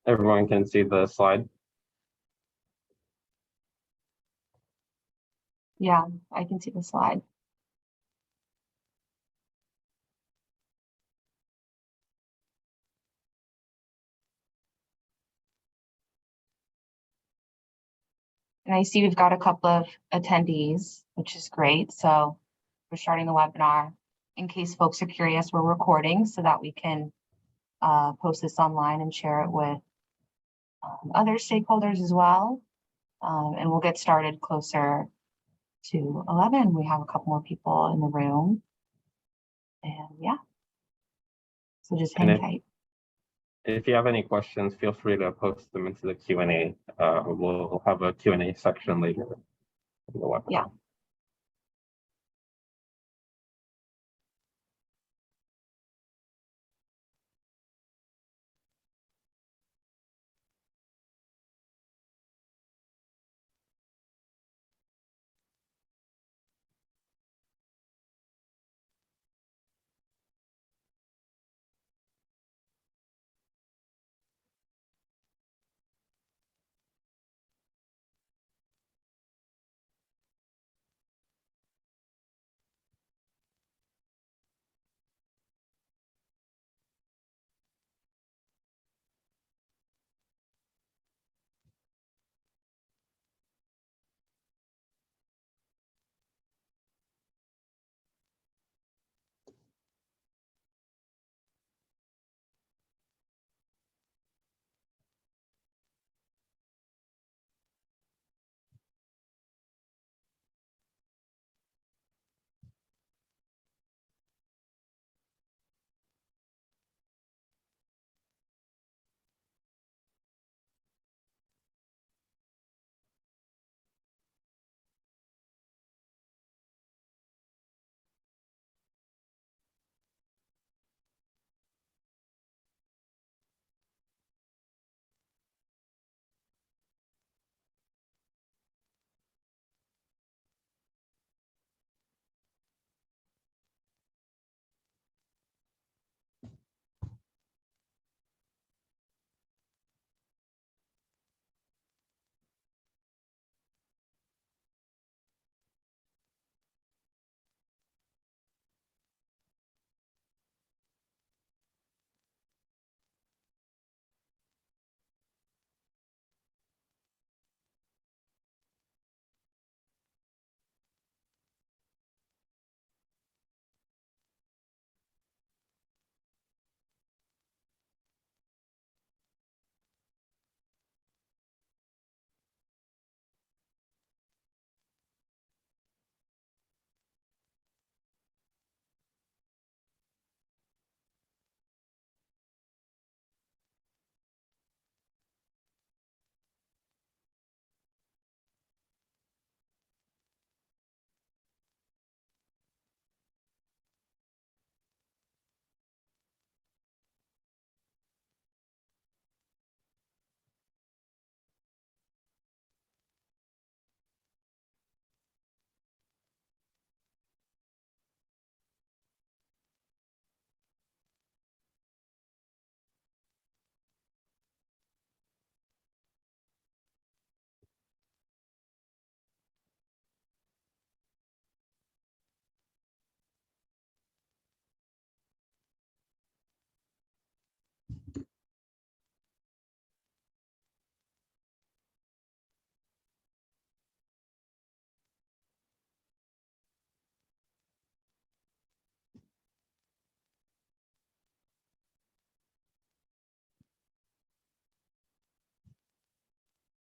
Everyone can see the slide. Yeah, I can see the slide. And I see we've got a couple of attendees, which is great. So we're starting the webinar. In case folks are curious, we're recording so that we can post this online and share it with other stakeholders as well. And we'll get started closer to 11. We have a couple more people in the room. And yeah, so just hang tight. If you have any questions, feel free to post them into the Q&A. We'll have a Q&A section later in the webinar. Yeah.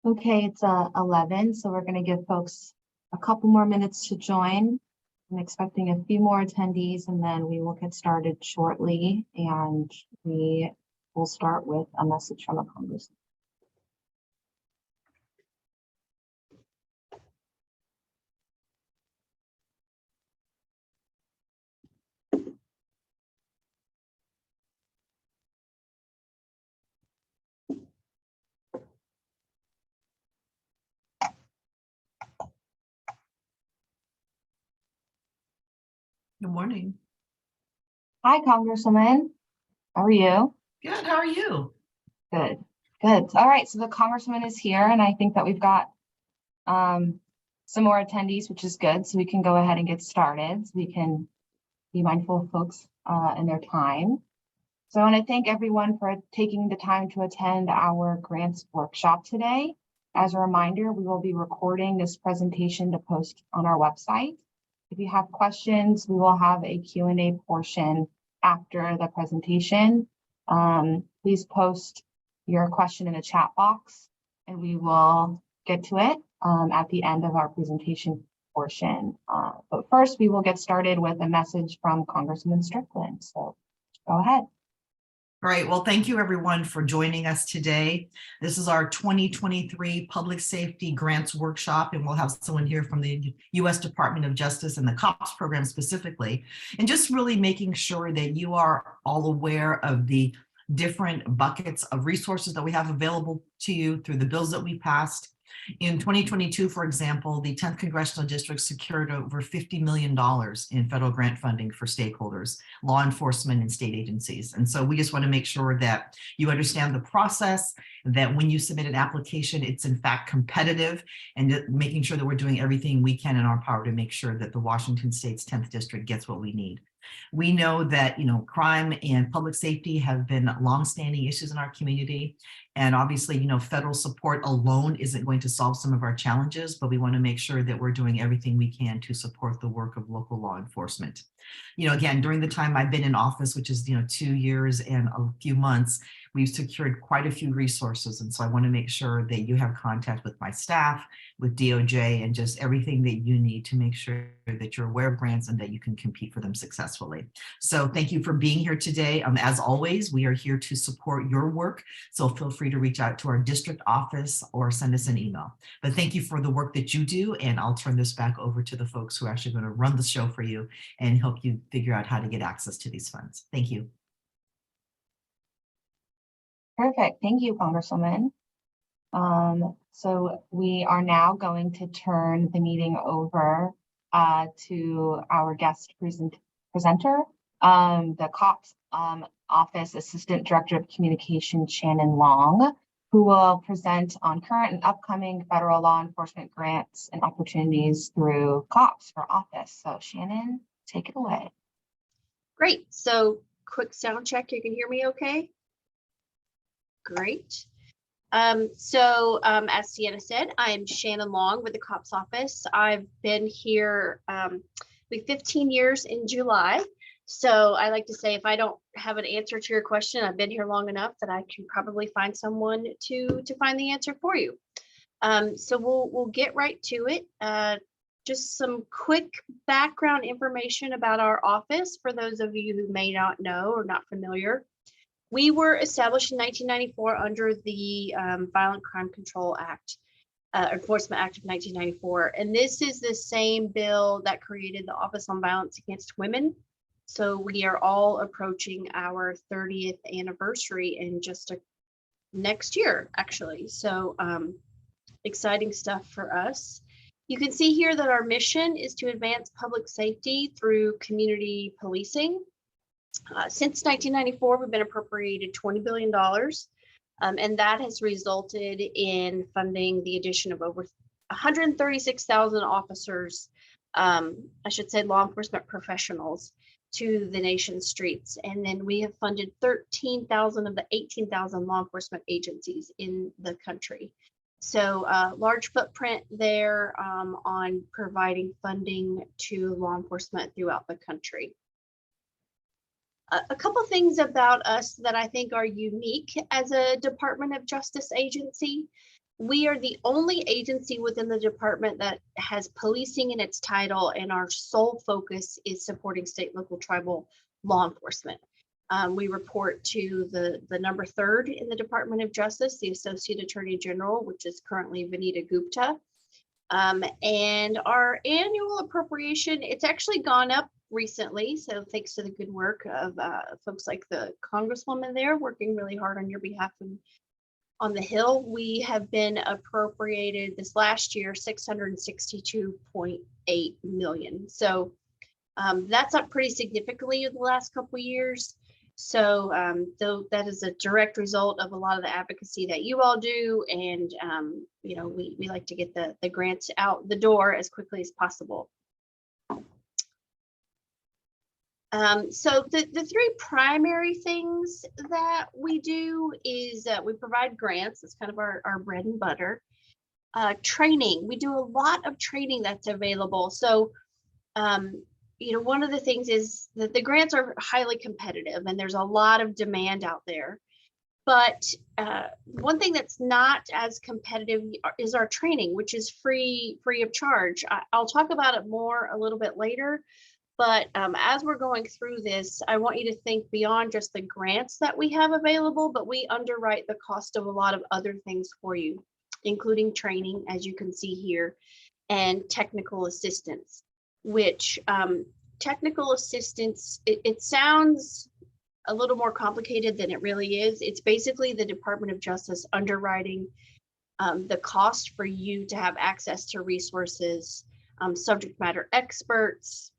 Okay, it's 11, so we're going to give folks a couple more minutes to join. I'm expecting a few more attendees, and then we will get started shortly, and we will start with a message from a congressman. Good morning. Hi, Congresswoman. How are you? Good. How are you? Good. Good. All right. So the Congresswoman is here, and I think that we've got some more attendees, which is good. So we can go ahead and get started. So we can be mindful of folks and their time. So I want to thank everyone for taking the time to attend our grants workshop today. As a reminder, we will be recording this presentation to post on our website. If you have questions, we will have a Q&A portion after the presentation. Please post your question in the chat box and we will get to it at the end of our presentation portion. But first, we will get started with a message from Congresswoman Strickland. So go ahead. All right. Well, thank you everyone for joining us today. This is our 2023 Public Safety Grants Workshop, and we'll have someone here from the U.S. Department of Justice and the COPS program specifically, and just really making sure that you are all aware of the different buckets of resources that we have available to you through the bills that we passed. In 2022, for example, the 10th Congressional District secured over $50 million in federal grant funding for stakeholders, law enforcement, and state agencies. And so we just want to make sure that you understand the process, that when you submit an application, it's in fact competitive, and making sure that we're doing everything we can in our power to make sure that the Washington State's 10th District gets what we need. We know that, crime and public safety have been longstanding issues in our community. And obviously, federal support alone isn't going to solve some of our challenges, but we want to make sure that we're doing everything we can to support the work of local law enforcement. Again, during the time I've been in office, which is, 2 years and a few months, we've secured quite a few resources. And so I want to make sure that you have contact with my staff, with DOJ, and just everything that you need to make sure that you're aware of grants and that you can compete for them successfully. So thank you for being here today. As always, we are here to support your work. So feel free to reach out to our district office or send us an email. But thank you for the work that you do. And I'll turn this back over to the folks who are actually going to run the show for you and help you figure out how to get access to these funds. Thank you. Perfect. Thank you, Congresswoman. So we are now going to turn the meeting over to our guest presenter, the COPS Office Assistant Director of Communication, Shannon Long, who will present on current and upcoming federal law enforcement grants and opportunities through COPS for office. So Shannon, take it away. Great. So quick sound check. You can hear me okay? Great. As Sienna said, I'm Shannon Long with the COPS office. I've been here with 15 years in July. So I like to say, if I don't have an answer to your question, I've been here long enough that I can probably find someone to find the answer for you. So we'll get right to it. Just some quick background information about our office for those of you who may not know or not familiar. We were established in 1994 under the Violent Crime Control Act, Enforcement Act of 1994. And this is the same bill that created the Office on Violence Against Women. So we are all approaching our 30th anniversary in just next year, actually. So exciting stuff for us. You can see here that our mission is to advance public safety through community policing. Since 1994, we've been appropriated $20 billion, and that has resulted in funding the addition of over 136,000 officers, I should say law enforcement professionals, to the nation's streets. And then we have funded 13,000 of the 18,000 law enforcement agencies in the country. So large footprint there on providing funding to law enforcement throughout the country. A couple things about us that I think are unique as a Department of Justice agency. We are the only agency within the department that has policing in its title, and our sole focus is supporting state, local, tribal law enforcement. We report to the number 3rd in the Department of Justice, the Associate Attorney General, which is currently Vanita Gupta. And our annual appropriation, it's actually gone up recently. So thanks to the good work of folks like the Congresswoman there working really hard on your behalf and on the Hill. We have been appropriated this last year $662.8 million. So that's up pretty significantly in the last couple of years. So though that is a direct result of a lot of the advocacy that you all do, and you know, we like to get the grants out the door as quickly as possible. So the three primary things that we do is that we provide grants. It's kind of our bread and butter. Training, we do a lot of training that's available. So you know, one of the things is that the grants are highly competitive and there's a lot of demand out there. But one thing that's not as competitive is our training, which is free of charge. I'll talk about it more a little bit later. But as we're going through this, I want you to think beyond just the grants that we have available, but we underwrite the cost of a lot of other things for you, including training, as you can see here, and technical assistance, which technical assistance, it sounds a little more complicated than it really is. It's basically the Department of Justice underwriting the cost for you to have access to resources, subject matter experts,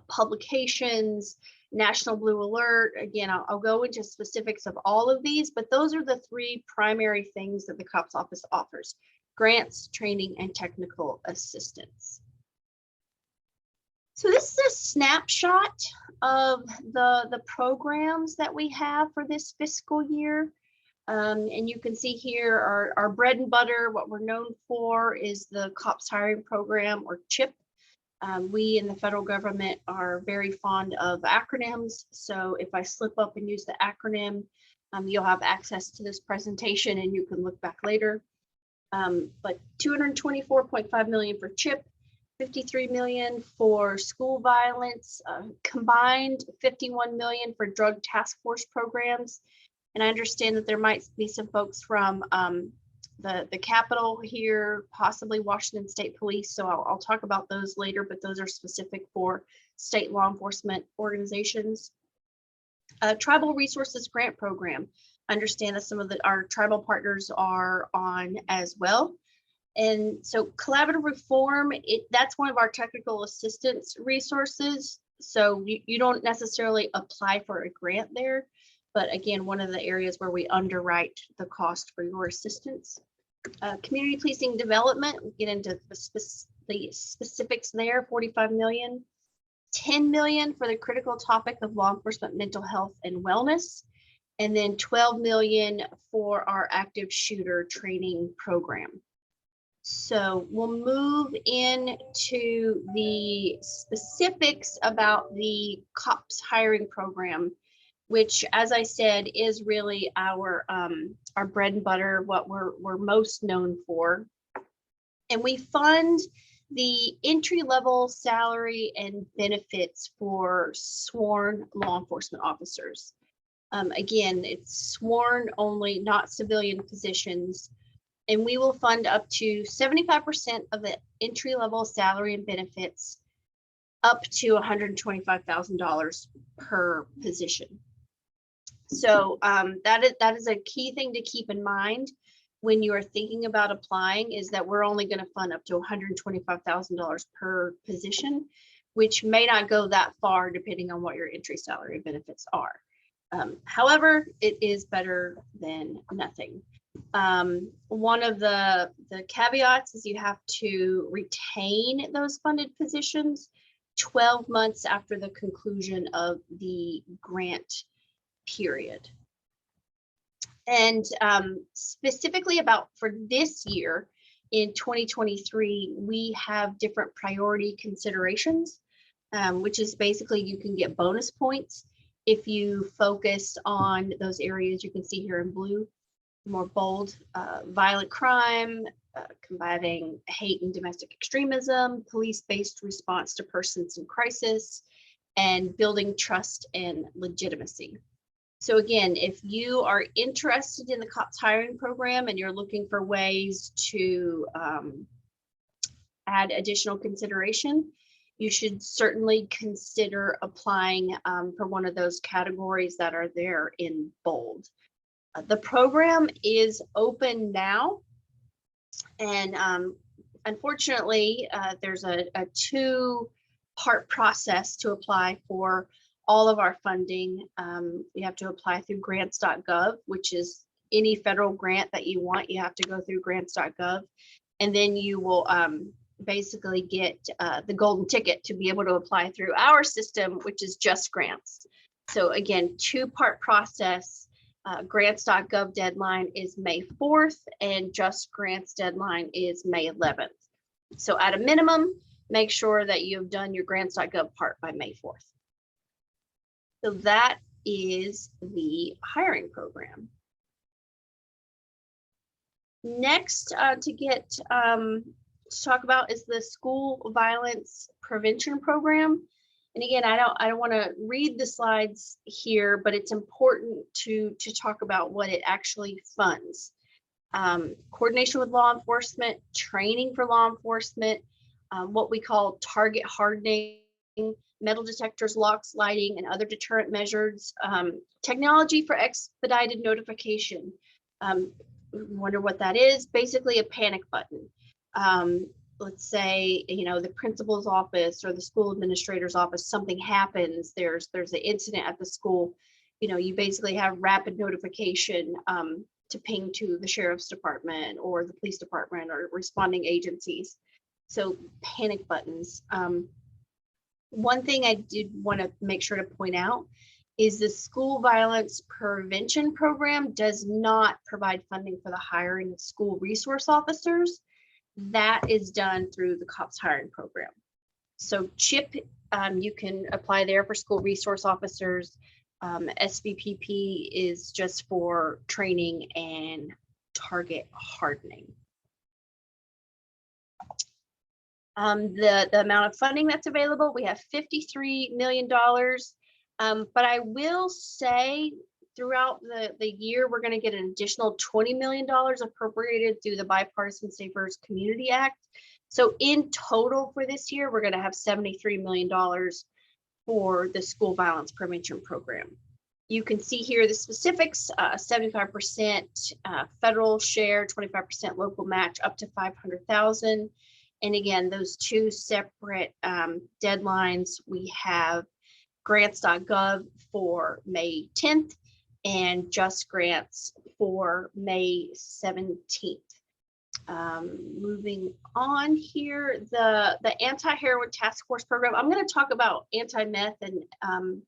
publications, National Blue Alert. Again, I'll go into specifics of all of these, but those are the three primary things that the COPS office offers: grants, training, and technical assistance. So this is a snapshot of the programs that we have for this fiscal year. And you can see here our bread and butter. What we're known for is the COPS hiring program, or CHIP. We in the federal government are very fond of acronyms. So if I slip up and use the acronym, you'll have access to this presentation and you can look back later. But $224.5 million for CHIP, $53 million for school violence, combined $51 million for drug task force programs. And I understand that there might be some folks from the Capitol here, possibly Washington State Police. So I'll talk about those later, but those are specific for state law enforcement organizations. Tribal Resources Grant Program. I understand that some of our tribal partners are on as well. And so collaborative reform, that's one of our technical assistance resources. So you don't necessarily apply for a grant there, but again, one of the areas where we underwrite the cost for your assistance. Community policing development, we get into the specifics there, $45 million. $10 million for the critical topic of law enforcement mental health and wellness, and then $12 million for our active shooter training program. So we'll move into the specifics about the COPS hiring program, which, as I said, is really our bread and butter, what we're most known for. And we fund the entry-level salary and benefits for sworn law enforcement officers. Again, it's sworn only, not civilian positions. And we will fund up to 75% of the entry-level salary and benefits, up to $125,000 per position. So that is a key thing to keep in mind when you are thinking about applying, is that we're only going to fund up to $125,000 per position, which may not go that far depending on what your entry salary benefits are. However, it is better than nothing. One of the caveats is you have to retain those funded positions 12 months after the conclusion of the grant period. And specifically about for this year, in 2023, we have different priority considerations, which is basically you can get bonus points if you focus on those areas you can see here in blue, more bold: violent crime, combating hate and domestic extremism, police-based response to persons in crisis, and building trust and legitimacy. So again, if you are interested in the COPS hiring program and you're looking for ways to add additional consideration, you should certainly consider applying for one of those categories that are there in bold. The program is open now, and unfortunately, there's a two-part process to apply for all of our funding, you have to apply through grants.gov, which is any federal grant that you want, you have to go through grants.gov. And then you will basically get the golden ticket to be able to apply through our system, which is Just Grants. So again, two-part process. Grants.gov deadline is May 4th and Just Grants deadline is May 11th. So at a minimum, make sure that you've done your grants.gov part by May 4th. So that is the hiring program. Next to talk about is the school violence prevention program. And again, I don't want to read the slides here, but it's important to talk about what it actually funds. Coordination with law enforcement, training for law enforcement, what we call target hardening, metal detectors, locks, lighting, and other deterrent measures, technology for expedited notification. Wonder what that is. Basically a panic button. Let's say, the principal's office or the school administrator's office, something happens, there's an incident at the school, you basically have rapid notification to ping to the sheriff's department or the police department or responding agencies. So panic buttons. One thing I did want to make sure to point out is the school violence prevention program does not provide funding for the hiring of school resource officers. That is done through the COPS hiring program. So CHIP, you can apply there for school resource officers. SVPP is just for training and target hardening. The amount of funding that's available, we have $53 million. But I will say throughout the year, we're going to get an additional $20 million appropriated through the Bipartisan Savers Community Act. So in total for this year, we're going to have $73 million for the school violence prevention program. You can see here the specifics, 75% federal share, 25% local match up to $500,000. And again, those two separate deadlines, we have grants.gov for May 10th and Just Grants for May 17th. Moving on here, the anti-heroin task force program. I'm going to talk about anti-meth and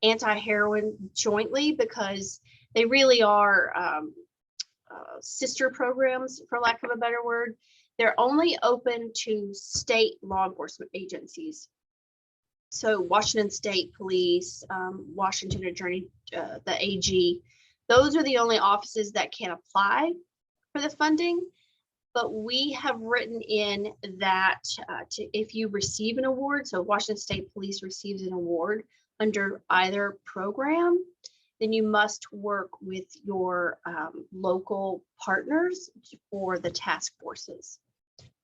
anti-heroin jointly because they really are sister programs, for lack of a better word. They're only open to state law enforcement agencies. So Washington State Police, Washington Attorney, the AG, those are the only offices that can apply for the funding. But we have written in that if you receive an award, so Washington State Police receives an award under either program, then you must work with your local partners for the task forces.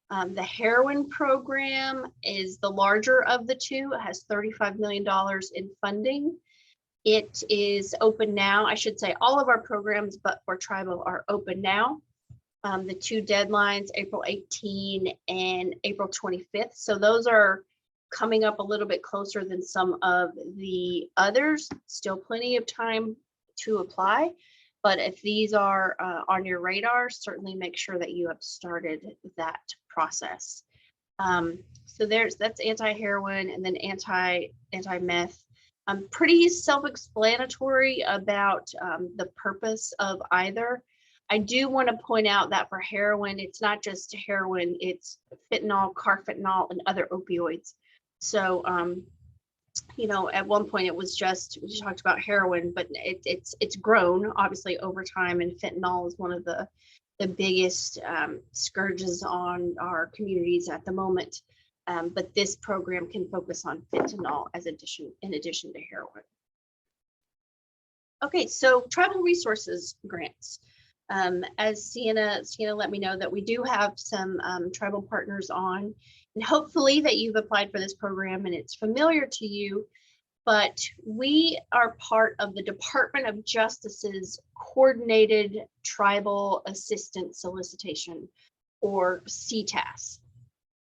The heroin program is the larger of the two. It has $35 million in funding. It is open now. I should say all of our programs, but for tribal, are open now. The two deadlines, April 18 and April 25th. So those are coming up a little bit closer than some of the others. Still plenty of time to apply. But if these are on your radar, certainly make sure that you have started that process. So that's anti-heroin and then anti-meth. Pretty self-explanatory about the purpose of either. I do want to point out that for heroin, it's not just heroin, it's fentanyl, carfentanil, and other opioids. So, at one point it was just, we talked about heroin, but it's grown obviously over time, and fentanyl is one of the biggest scourges on our communities at the moment. But this program can focus on fentanyl in addition to heroin. Okay, so tribal resources grants. As Sienna let me know that we do have some tribal partners on, and hopefully that you've applied for this program and it's familiar to you, but we are part of the Department of Justice's Coordinated Tribal Assistance Solicitation, or CTAS.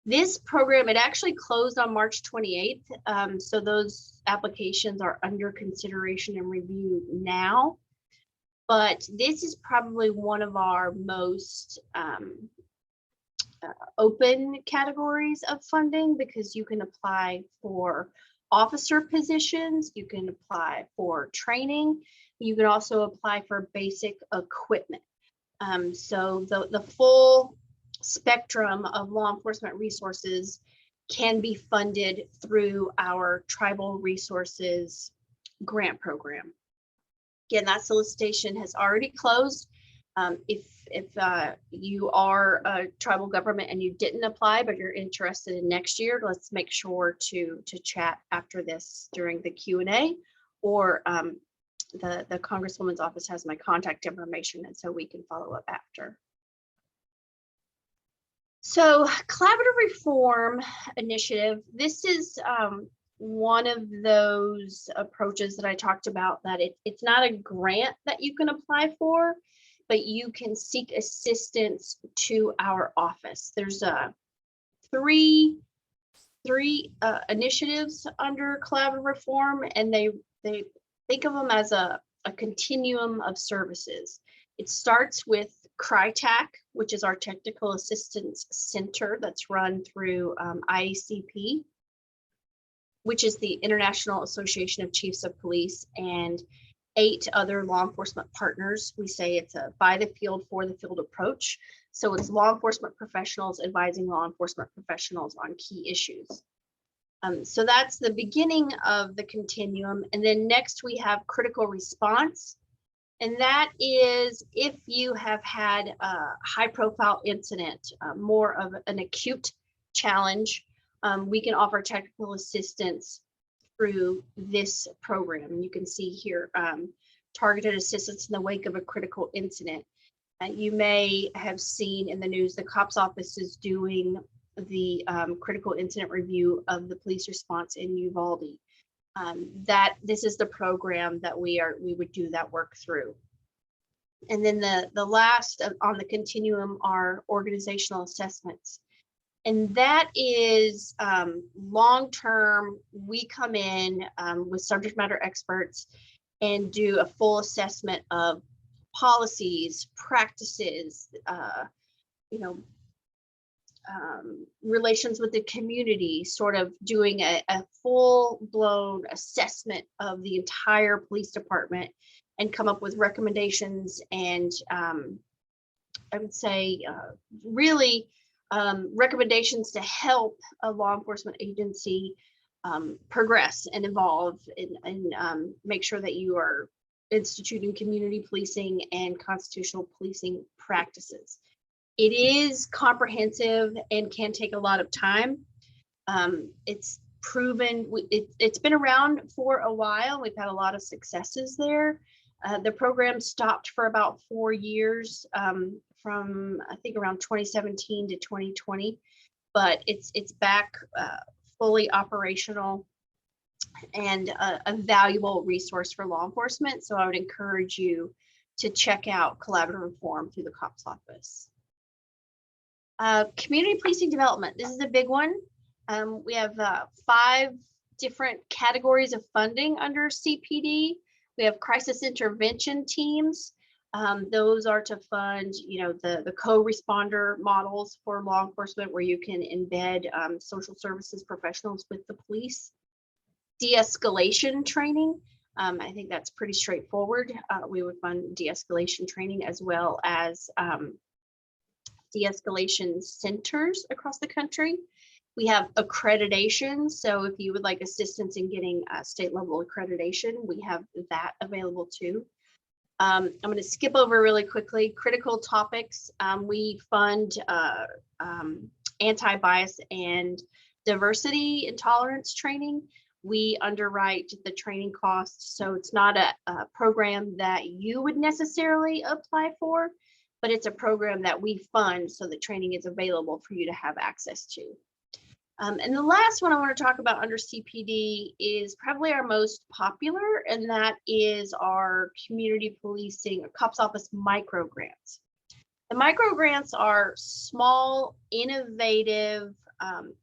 This program, it actually closed on March 28th. So those applications are under consideration and review now. But this is probably one of our most open categories of funding, because you can apply for officer positions, you can apply for training, you can also apply for basic equipment. So the full spectrum of law enforcement resources can be funded through our Tribal Resources grant program. Again, that solicitation has already closed. If you are a tribal government and you didn't apply, but you're interested in next year, let's make sure to chat after this during the Q&A, or the Congresswoman's office has my contact information, and so we can follow up after. So collaborative reform initiative, this is one of those approaches that I talked about, that it's not a grant that you can apply for, but you can seek assistance to our office. There's three initiatives under collaborative reform, and they think of them as a continuum of services. It starts with CRITAC, which is our Technical Assistance Center that's run through IACP, which is the International Association of Chiefs of Police, and 8 other law enforcement partners. We say it's a by the field, for the field approach. So it's law enforcement professionals advising law enforcement professionals on key issues. So that's the beginning of the continuum. And then next we have critical response. And that is if you have had a high profile incident, more of an acute challenge, we can offer technical assistance through this program. And you can see here, targeted assistance in the wake of a critical incident. You may have seen in the news, the COPS office is doing the critical incident review of the police response in Uvalde. This is the program that we would do that work through. And then the last on the continuum are organizational assessments. And that is long-term. We come in with subject matter experts and do a full assessment of policies, practices, relations with the community, sort of doing a full-blown assessment of the entire police department and come up with recommendations and I would say really recommendations to help a law enforcement agency progress and evolve and make sure that you are instituting community policing and constitutional policing practices. It is comprehensive and can take a lot of time. It's proven, it's been around for a while. We've had a lot of successes there. The program stopped for about 4 years from I think around 2017 to 2020, but it's back fully operational and a valuable resource for law enforcement. So I would encourage you to check out collaborative reform through the COPS office. Community policing development. This is a big one. We have 5 different categories of funding under CPD. We have crisis intervention teams. Those are to fund, the co-responder models for law enforcement, where you can embed social services professionals with the police. De-escalation training. I think that's pretty straightforward. We would fund de-escalation training as well as de-escalation centers across the country. We have accreditation. So if you would like assistance in getting state level accreditation, we have that available too. I'm going to skip over really quickly. Critical topics. We fund anti-bias and diversity and tolerance training. We underwrite the training costs. So it's not a program that you would necessarily apply for, but it's a program that we fund so the training is available for you to have access to. And the last one I want to talk about under CPD is probably our most popular, and that is our community policing or COPS office micro grants. The micro grants are small, innovative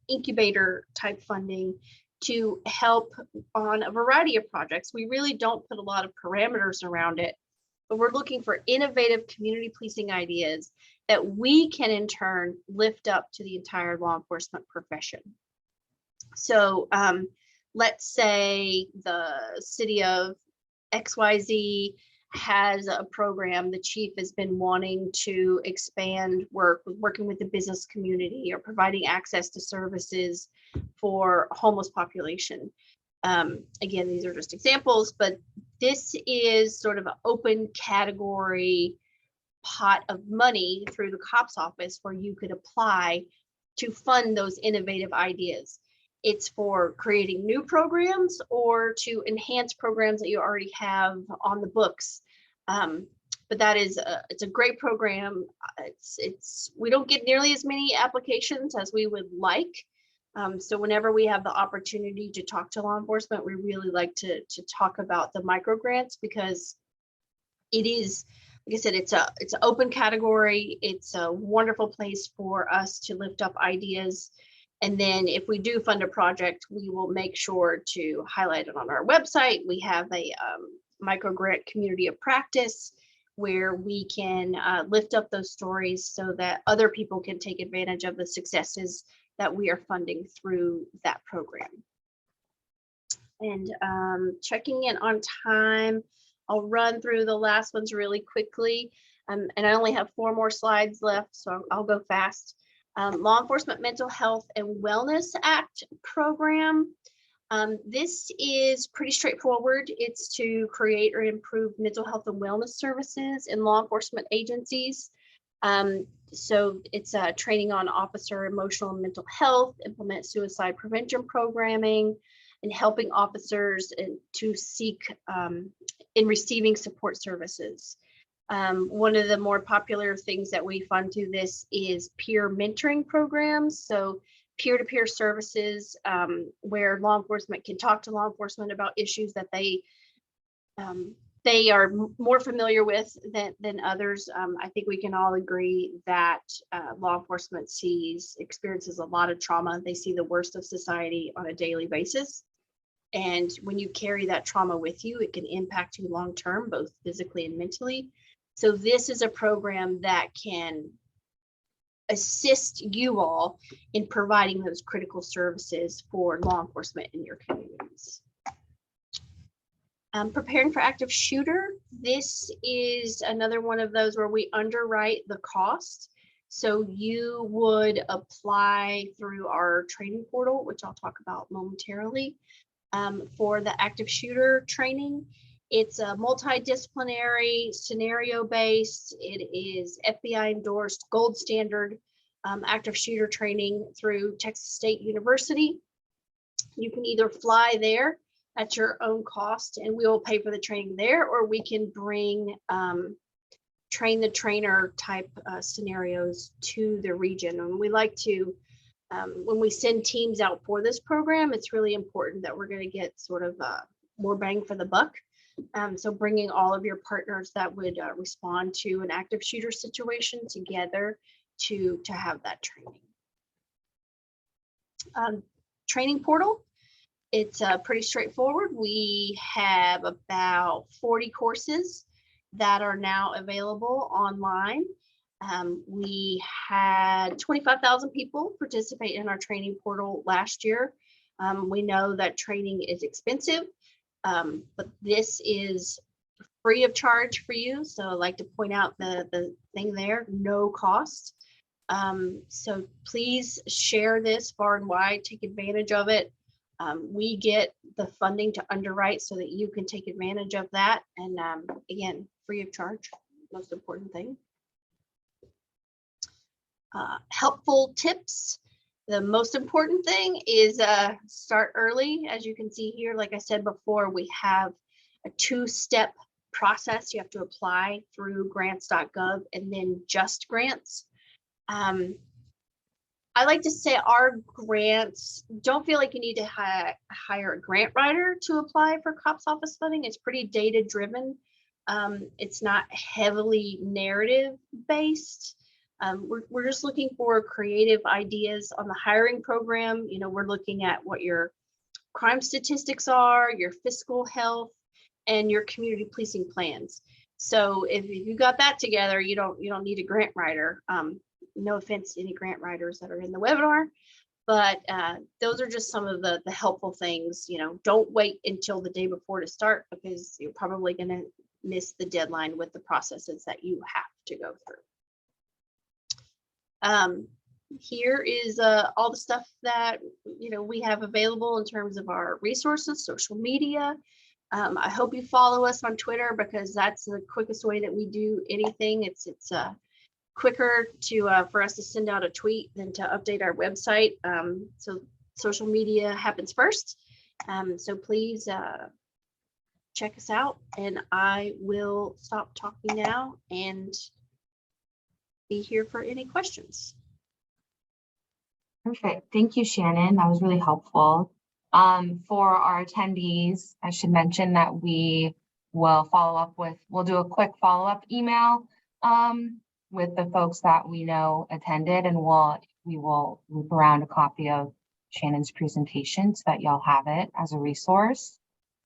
incubator type funding to help on a variety of projects. We really don't put a lot of parameters around it, but we're looking for innovative community policing ideas that we can in turn lift up to the entire law enforcement profession. So let's say the city of XYZ has a program the chief has been wanting to expand working with the business community or providing access to services for homeless population. Again, these are just examples, but this is sort of an open category pot of money through the COPS office where you could apply to fund those innovative ideas. It's for creating new programs or to enhance programs that you already have on the books. But that is it's a great program. We don't get nearly as many applications as we would like. So whenever we have the opportunity to talk to law enforcement, we really like to talk about the micro grants, because it is, like I said, it's an open category. It's a wonderful place for us to lift up ideas. And then if we do fund a project, we will make sure to highlight it on our website. We have a micro grant community of practice where we can lift up those stories so that other people can take advantage of the successes that we are funding through that program. And checking in on time, I'll run through the last ones really quickly. And I only have 4 more slides left, so I'll go fast. Law Enforcement Mental Health and Wellness Act program. This is pretty straightforward. It's to create or improve mental health and wellness services in law enforcement agencies. So it's training on officer emotional and mental health, implement suicide prevention programming, and helping officers to seek in receiving support services. One of the more popular things that we fund through this is peer mentoring programs. So peer-to-peer services where law enforcement can talk to law enforcement about issues that they are more familiar with than others. I think we can all agree that law enforcement experiences a lot of trauma. They see the worst of society on a daily basis. And when you carry that trauma with you, it can impact you long-term, both physically and mentally. So this is a program that can assist you all in providing those critical services for law enforcement in your communities. Preparing for active shooter. This is another one of those where we underwrite the cost. So you would apply through our training portal, which I'll talk about momentarily, for the active shooter training. It's a multidisciplinary, scenario-based. It is FBI-endorsed gold standard active shooter training through Texas State University. You can either fly there at your own cost and we will pay for the training there, or we can bring train the trainer type scenarios to the region. And we like to, when we send teams out for this program, it's really important that we're going to get sort of more bang for the buck. So bringing all of your partners that would respond to an active shooter situation together to have that training. Training portal, it's pretty straightforward. We have about 40 courses that are now available online. We had 25,000 people participate in our training portal last year. We know that training is expensive. But this is free of charge for you. So I'd like to point out the thing there, no cost. So please share this far and wide, take advantage of it. We get the funding to underwrite so that you can take advantage of that. And again, free of charge, most important thing. Helpful tips. The most important thing is start early. As you can see here, like I said before, we have a 2-step process. You have to apply through grants.gov and then just grants. I like to say our grants, don't feel like you need to hire a grant writer to apply for COPS office funding. It's pretty data driven. It's not heavily narrative based. We're just looking for creative ideas on the hiring program. You know, we're looking at what your crime statistics are, your fiscal health, and your community policing plans. So if you got that together, you don't need a grant writer. No offense to any grant writers that are in the webinar, but those are just some of the helpful things. You know, don't wait until the day before to start, because you're probably going to miss the deadline with the processes that you have to go through. Here is all the stuff that, you know, we have available in terms of our resources, social media. I hope you follow us on Twitter, because that's the quickest way that we do anything. It's quicker to for us to send out a tweet than to update our website. So social media happens first. So please check us out, and I will stop talking now and be here for any questions. Perfect. Thank you, Shannon. That was really helpful. For our attendees, I should mention that we will we'll do a quick follow-up email with the folks that we know attended, and we will loop around a copy of Shannon's presentation so that y'all have it as a resource.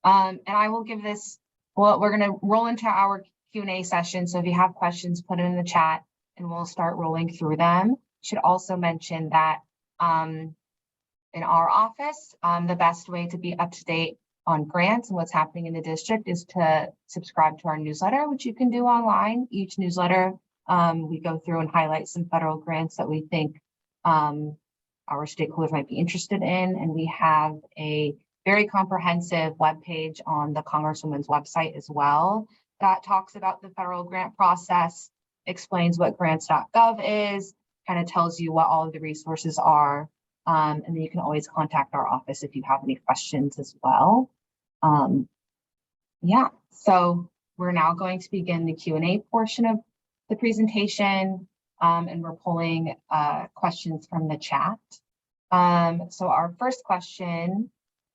And I will give this, well, we're going to roll into our Q&A session. So if you have questions, put it in the chat and we'll start rolling through them. Should also mention that in our office, the best way to be up to date on grants and what's happening in the district is to subscribe to our newsletter, which you can do online. Each newsletter, we go through and highlight some federal grants that we think our stakeholders might be interested in. And we have a very comprehensive webpage on the Congresswoman's website as well that talks about the federal grant process, explains what grants.gov is, kind of tells you what all of the resources are. And then you can always contact our office if you have any questions as well. Yeah, so we're now going to begin the Q&A portion of the presentation, and we're pulling questions from the chat. So our first question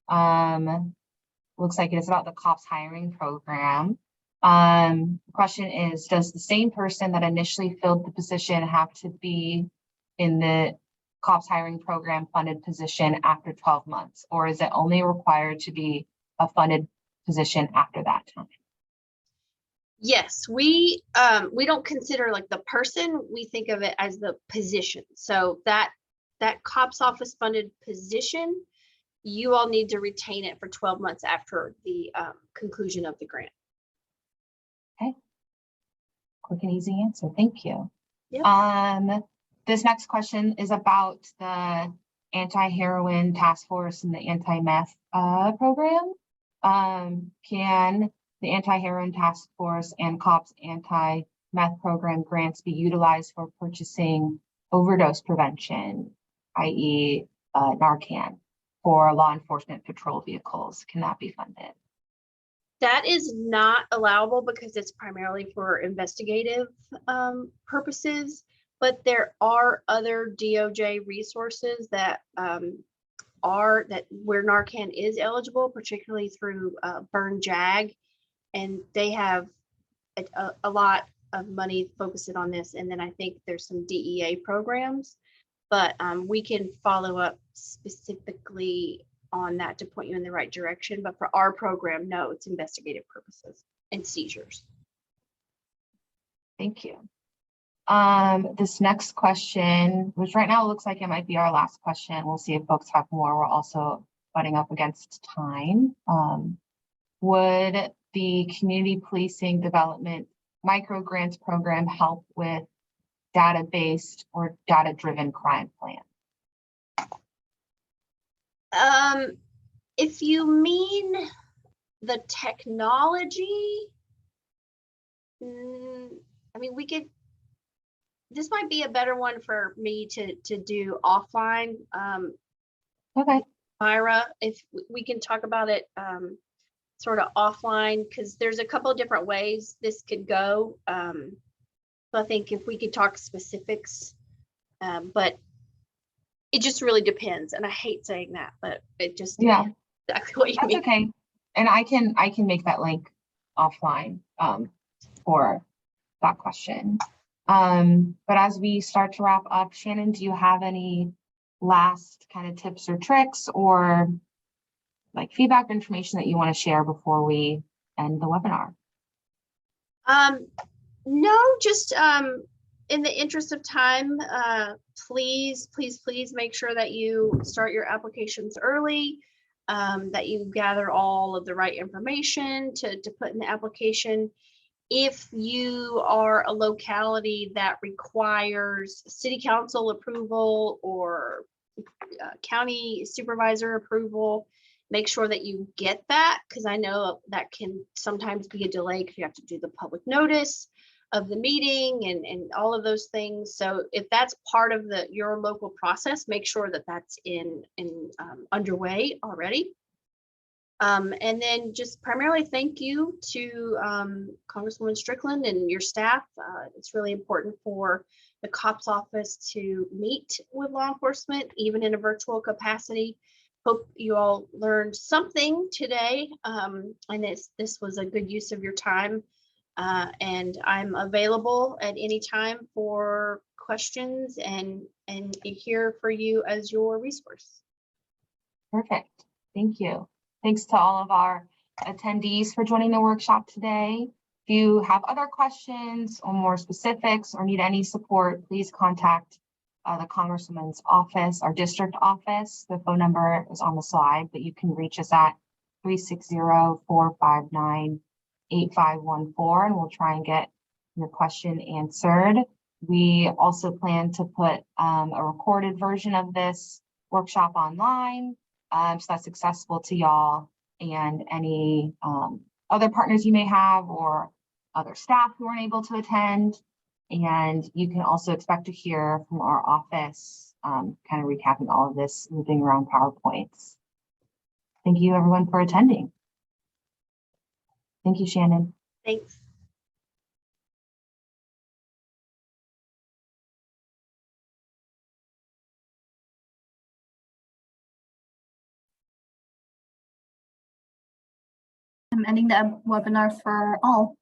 looks like it is about the COPS hiring program. The question is, does the same person that initially filled the position have to be in the COPS hiring program funded position after 12 months, or is it only required to be a funded position after that time? Yes, we don't consider like the person, we think of it as the position. So that COPS office funded position, you all need to retain it for 12 months after the conclusion of the grant. Okay, quick and easy answer, thank you. Yep. This next question is about the anti-heroin task force and the anti-meth program. Can the anti-heroin task force and COPS anti-meth program grants be utilized for purchasing overdose prevention, i.e. Narcan, for law enforcement patrol vehicles? Can that be funded? That is not allowable because it's primarily for investigative purposes, but there are other DOJ resources that where Narcan is eligible, particularly through Burn JAG, and they have a lot of money focusing on this. And then I think there's some DEA programs, but we can follow up specifically on that to point you in the right direction. But for our program, no, it's investigative purposes and seizures. Thank you. This next question, which right now looks like it might be our last question. We'll see if folks have more. We're also butting up against time. Would the community policing development micro grants program help with data-based or data-driven crime plan? If you mean the technology, I mean, this might be a better one for me to do offline. Okay. Myra, if we can talk about it sort of offline, because there's a couple of different ways this could go. So I think if we could talk specifics, but it just really depends. And I hate saying that, but it just depends exactly what you mean. That's okay. And I can make that link offline for that question. But as we start to wrap up, Shannon, do you have any last kind of tips or tricks or like feedback information that you want to share before we end the webinar? No, just in the interest of time, please make sure that you start your applications early, that you gather all of the right information to put in the application. If you are a locality that requires city council approval or county supervisor approval, make sure that you get that, because I know that can sometimes be a delay because you have to do the public notice of the meeting and all of those things. So if that's part of your local process, make sure that that's underway already. And then just primarily thank you to Congresswoman Strickland and your staff. It's really important for the COPS office to meet with law enforcement, even in a virtual capacity. Hope you all learned something today, and this was a good use of your time. And I'm available at any time for questions and here for you as your resource. Perfect. Thank you. Thanks to all of our attendees for joining the workshop today. If you have other questions or more specifics or need any support, please contact the Congresswoman's office, our district office. The phone number is on the slide, but you can reach us at 360-459-8514, and we'll try and get your question answered. We also plan to put a recorded version of this workshop online, so that's accessible to y'all and any other partners you may have or other staff who aren't able to attend. And you can also expect to hear from our office, kind of recapping all of this, moving around PowerPoints. Thank you everyone for attending. Thank you, Shannon. Thanks. I'm ending the webinar for all.